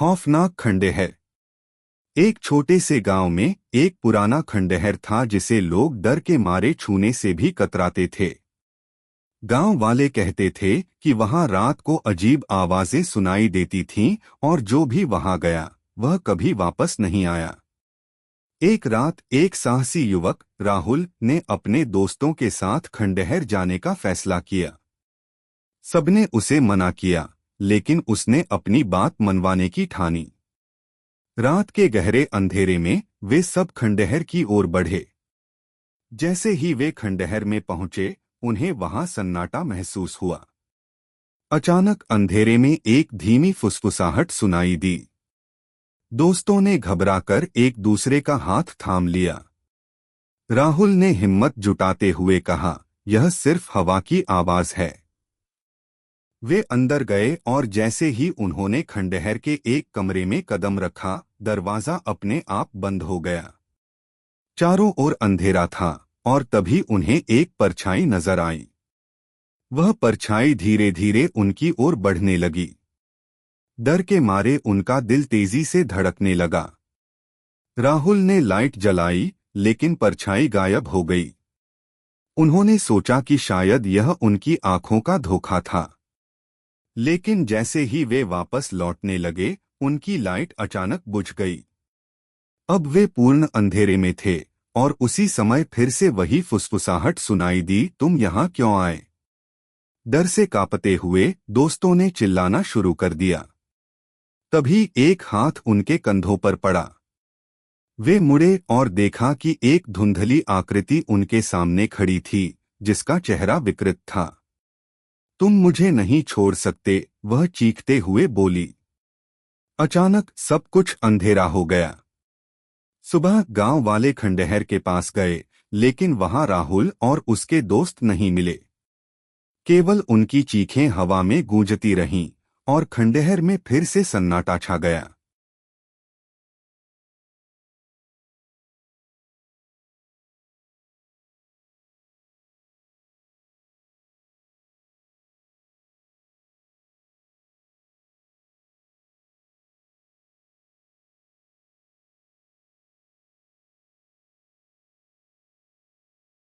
खौफनाक खंडहर। एक छोटे से गांव में एक पुराना खंडहर था जिसे लोग डर के मारे छूने से भी कतराते थे। गांव वाले कहते थे कि वहां रात को अजीब आवाजें सुनाई देती थीं और जो भी वहां गया वह कभी वापस नहीं आया। एक रात एक साहसी युवक राहुल ने अपने दोस्तों के साथ खंडहर जाने का फैसला किया। सबने उसे मना किया, लेकिन उसने अपनी बात मनवाने की ठानी। रात के गहरे अंधेरे में वे सब खंडहर की ओर बढ़े। जैसे ही वे खंडहर में पहुंचे, उन्हें वहां सन्नाटा महसूस हुआ। अचानक अंधेरे में एक धीमी फुसफुसाहट सुनाई दी। दोस्तों ने घबराकर एक दूसरे का हाथ थाम लिया। राहुल ने हिम्मत जुटाते हुए कहा, यह सिर्फ हवा की आवाज है। वे अंदर गए और जैसे ही उन्होंने खंडहर के एक कमरे में कदम रखा, दरवाजा अपने आप बंद हो गया। चारों ओर अंधेरा था और तभी उन्हें एक परछाई नजर आई। वह परछाई धीरे धीरे उनकी ओर बढ़ने लगी। डर के मारे उनका दिल तेजी से धड़कने लगा। राहुल ने लाइट जलाई, लेकिन परछाई गायब हो गई। उन्होंने सोचा कि शायद यह उनकी आंखों का धोखा था। लेकिन जैसे ही वे वापस लौटने लगे, उनकी लाइट अचानक बुझ गई। अब वे पूर्ण अंधेरे में थे और उसी समय फिर से वही फुसफुसाहट सुनाई दी, तुम यहाँ क्यों आए? डर से कांपते हुए दोस्तों ने चिल्लाना शुरू कर दिया। तभी एक हाथ उनके कंधों पर पड़ा। वे मुड़े और देखा कि एक धुंधली आकृति उनके सामने खड़ी थी, जिसका चेहरा विकृत था। तुम मुझे नहीं छोड़ सकते, वह चीखते हुए बोली। अचानक सब कुछ अंधेरा हो गया। सुबह गांव वाले खंडहर के पास गए, लेकिन वहां राहुल और उसके दोस्त नहीं मिले। केवल उनकी चीखें हवा में गूंजती रहीं और खंडहर में फिर से सन्नाटा छा गया।